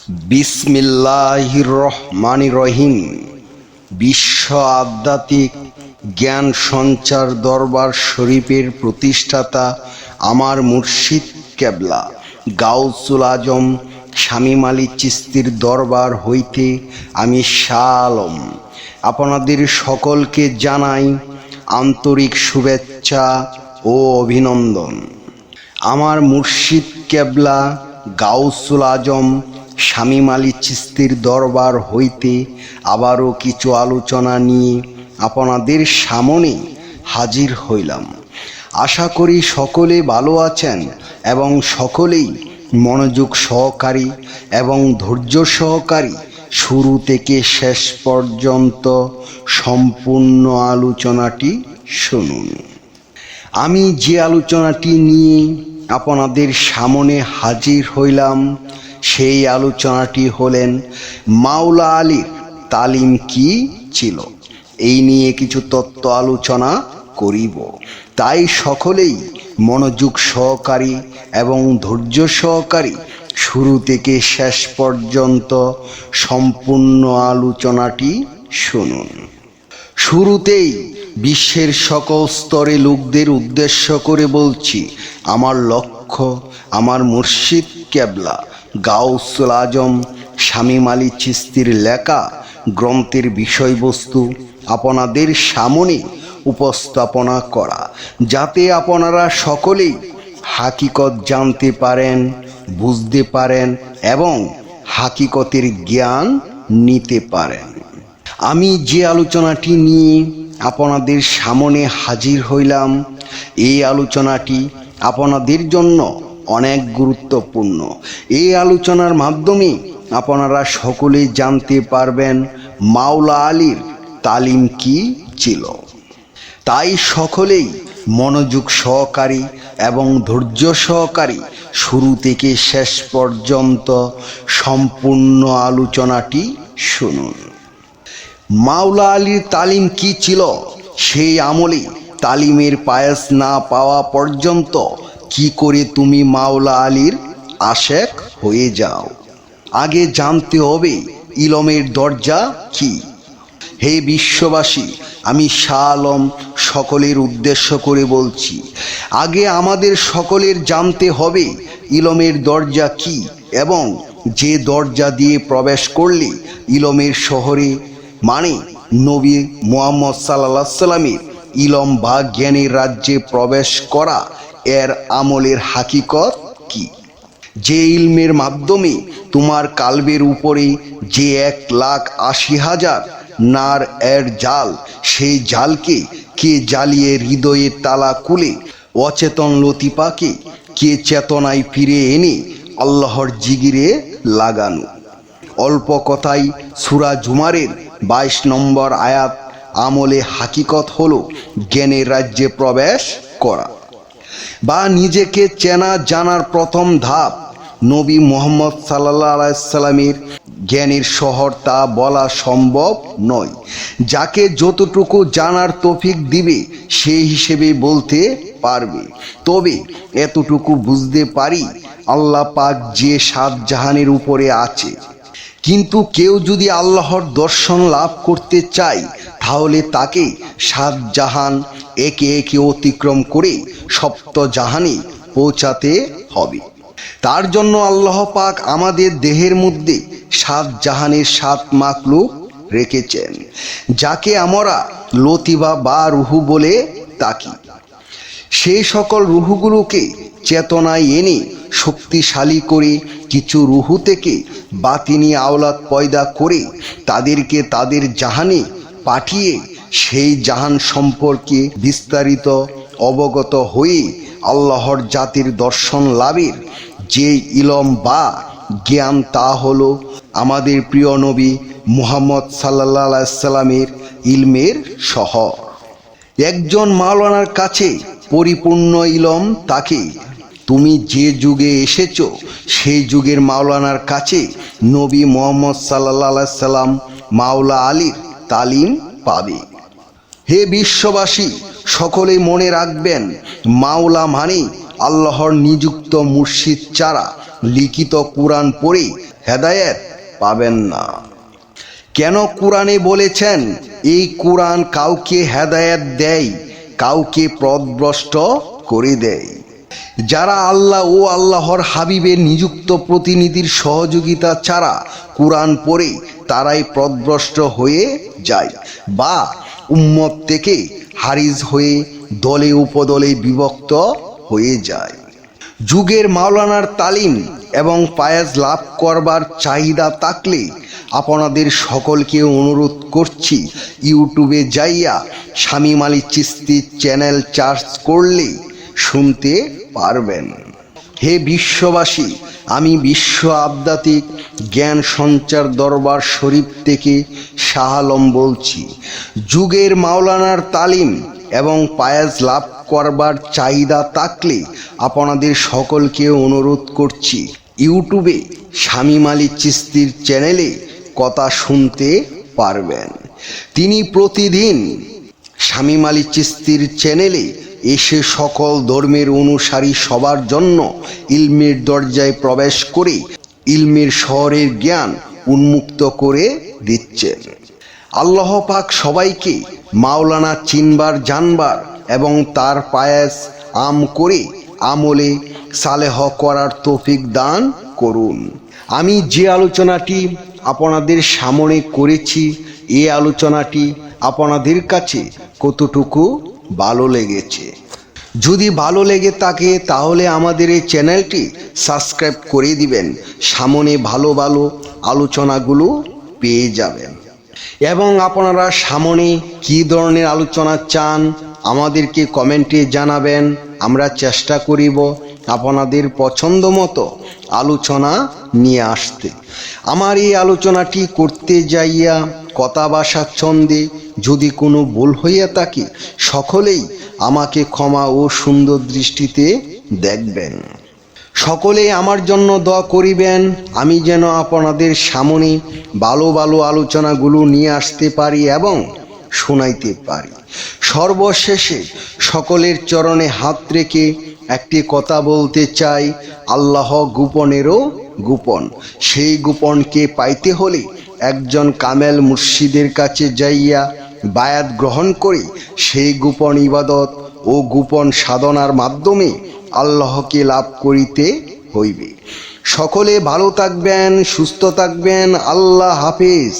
বিসমিল্লাহির রহমানির রহিম। বিশ্ব আধ্যাত্মিক জ্ঞান সঞ্চার দরবার শরীফের প্রতিষ্ঠাতা আমার মুর্শিদ কেবলা গাউসুল আজম শামীম আলী চিশতির দরবার হইতে আমি শাহ আলম আপনাদের সকলকে জানাই আন্তরিক শুভেচ্ছা ও অভিনন্দন। আমার মুর্শিদ কেবলা গাউসুল আজম শামীম আলী চিশতির দরবার হইতে আবারও কিছু আলোচনা নিয়ে আপনাদের সামনে হাজির হইলাম। আশা করি সকলে ভালো আছেন এবং সকলেই মনোযোগ সহকারী এবং ধৈর্য সহকারী শুরু থেকে শেষ পর্যন্ত সম্পূর্ণ আলোচনাটি শুনুন। আমি যে আলোচনাটি নিয়ে আপনাদের সামনে হাজির হইলাম সেই আলোচনাটি হলেন মাওলা আলীর তালিম কি ছিল। এই নিয়ে কিছু তত্ত্ব আলোচনা করিব, তাই সকলেই মনোযোগ সহকারী এবং ধৈর্য সহকারী শুরু থেকে শেষ পর্যন্ত সম্পূর্ণ আলোচনাটি শুনুন। শুরুতেই বিশ্বের সকল স্তরে লোকদের উদ্দেশ্য করে বলছি, আমার লক্ষ্য আমার মুর্শিদ কেবলা গাউসুল আজম শামীম আলী চিশতির লেখা গ্রন্থের বিষয়বস্তু আপনাদের সামনে উপস্থাপনা করা, যাতে আপনারা সকলেই হাকিকত জানতে পারেন, বুঝতে পারেন এবং হাকিকতের জ্ঞান নিতে পারেন। আমি যে আলোচনাটি নিয়ে আপনাদের সামনে হাজির হইলাম, এই আলোচনাটি আপনাদের জন্য অনেক গুরুত্বপূর্ণ। এই আলোচনার মাধ্যমে আপনারা সকলেই জানতে পারবেন মাওলা আলীর তালিম কি ছিল। তাই সকলেই মনোযোগ সহকারী এবং ধৈর্য সহকারী শুরু থেকে শেষ পর্যন্ত সম্পূর্ণ আলোচনাটি শুনুন। মাওলা আলীর তালিম কি ছিল? সেই আমলে তালিমের পায়েস না পাওয়া পর্যন্ত কি করে তুমি মাওলা আলীর আশেক হয়ে যাও? আগে জানতে হবে ইলমের দরজা কি। হে বিশ্ববাসী, আমি শাহ আলম সকলের উদ্দেশ্য করে বলছি, আগে আমাদের সকলের জানতে হবে ইলমের দরজা কি এবং যে দরজা দিয়ে প্রবেশ করলে ইলমের শহরে মানে নবী মুহাম্মদ সাল্লাল্লাহু আলাইহি সাল্লামের ইলম বা জ্ঞানের রাজ্যে প্রবেশ করা, এর আমলের হাকিকত কি। যে ইলমের মাধ্যমে তোমার কালবের উপরে যে 1,80,000 নার এর জাল, সেই জালকে কে জ্বালিয়ে হৃদয়ের তালা খুলে অচেতন লতিফাকে কে চেতনায় ফিরে এনে আল্লাহর জিগিরে লাগানো। অল্প কথায় সূরা জুমারের 22 নম্বর আয়াত আমলে হাকিকত হলো জ্ঞানের রাজ্যে প্রবেশ করা বা নিজেকে চেনা জানার প্রথম ধাপ। নবী মুহাম্মদ সাল্লাল্লাহু আলাইহি সাল্লামের জ্ঞানের শহর তা বলা সম্ভব নয়। যাকে যতটুকু জানার তৌফিক দিবে সেই হিসেবে বলতে পারবে। তবে এতটুকু বুঝতে পারি, আল্লাহ পাক যে 7 জাহানের উপরে আছে। কিন্তু কেউ যদি আল্লাহর দর্শন লাভ করতে চায়, তাহলে তাকে 7 জাহান একে একে অতিক্রম করে সপ্ত জাহানে পৌঁছাতে হবে। তার জন্য আল্লাহ পাক আমাদের দেহের মধ্যে 7 জাহানের 7 মাখলুক রেখেছেন, যাকে আমরা লতিফা বা রুহু বলে থাকি। সেই সকল রুহুগুলোকে চেতনায় এনে শক্তিশালী করে কিছু রুহু থেকে বাতিনি আওলাদ পয়দা করে তাদেরকে তাদের জাহানে পাঠিয়ে সেই জাহান সম্পর্কে বিস্তারিত অবগত হয়ে আল্লাহর জাতির দর্শন লাভের যে ইলম বা জ্ঞান, তা হলো আমাদের প্রিয় নবী মুহাম্মদ সাল্লাল্লাহু আলাইহি সাল্লামের ইলমের শহর। একজন মাওলানার কাছে পরিপূর্ণ ইলম থাকে। তুমি যে যুগে এসেছো সেই যুগের মাওলানার কাছে নবী মুহাম্মদ সাল্লাল্লাহু আলাইহি সাল্লাম মাওলা আলীর তালিম পাবে। হে বিশ্ববাসী, সকলেই মনে রাখবেন, মাওলা মানে আল্লাহর নিযুক্ত মুর্শিদ ছাড়া লিখিত কুরআন পড়ে হেদায়েত পাবেন না। কেন কোরআনে বলেছেন এই কোরআন কাউকে হেদায়েত দেয়, কাউকে পথভ্রষ্ট করে দেয়। যারা আল্লাহ ও আল্লাহর হাবিবের নিযুক্ত প্রতিনিধির সহযোগিতা ছাড়া কোরআন পড়ে তারাই পথভ্রষ্ট হয়ে যায় বা উম্মত থেকে হারিজ হয়ে দলে উপদলে বিভক্ত হয়ে যায়। যুগের মাওলানার তালিম এবং ফায়েজ লাভ করবার চাহিদা থাকলে আপনাদের সকলকে অনুরোধ করছি, ইউটিউবে যাইয়া শামীম আলী চিশতির চ্যানেল সার্চ করলে শুনতে পারবেন। হে বিশ্ববাসী, আমি বিশ্ব আধ্যাত্মিক জ্ঞান সঞ্চার দরবার শরীফ থেকে শাহ আলম বলছি। যুগের মাওলানার তালিম এবং ফায়েজ লাভ করবার চাহিদা থাকলে আপনাদের সকলকে অনুরোধ করছি, ইউটিউবে শামীম আলী চিশতির চ্যানেলে কথা শুনতে পারবেন। তিনি প্রতিদিন শামীম আলী চিশতির চ্যানেলে এসে সকল ধর্মের অনুসারী সবার জন্য ইলমের দরজায় প্রবেশ করে ইলমের শহরের জ্ঞান উন্মুক্ত করে দিচ্ছেন। আল্লাহ পাক সবাইকে মাওলানা চিনবার জানবার এবং তার ফায়েজ আম করে আমলে সালেহ করার তৌফিক দান করুন। আমি যে আলোচনাটি আপনাদের সামনে করেছি, এই আলোচনাটি আপনাদের কাছে কতটুকু ভালো লেগেছে? যদি ভালো লেগে থাকে তাহলে আমাদের এই চ্যানেলটি সাবস্ক্রাইব করে দিবেন। সামনে ভালো ভালো আলোচনাগুলো পেয়ে যাবেন। এবং আপনারা সামনে কী ধরনের আলোচনা চান আমাদেরকে কমেন্টে জানাবেন। আমরা চেষ্টা করিব আপনাদের পছন্দ মতো আলোচনা নিয়ে আসতে। আমার এই আলোচনাটি করতে যাইয়া কথা বা স্বাচ্ছন্দ্যে যদি কোনো ভুল হইয়া থাকে সকলেই আমাকে ক্ষমা ও সুন্দর দৃষ্টিতে দেখবেন। সকলে আমার জন্য দোয়া করিবেন, আমি যেন আপনাদের সামনে ভালো ভালো আলোচনাগুলো নিয়ে আসতে পারি এবং শোনাইতে পারি। সর্বশেষে সকলের চরণে হাত রেখে একটি কথা বলতে চাই, আল্লাহ গোপনেরও গোপন। সেই গোপনকে পাইতে হলে একজন কামেল মুর্শিদের কাছে যাইয়া বায়াত গ্রহণ করে সেই গোপন ইবাদত ও গোপন সাধনার মাধ্যমে আল্লাহকে লাভ করিতে হইবে। সকলে ভালো থাকবেন, সুস্থ থাকবেন। আল্লাহ হাফেজ।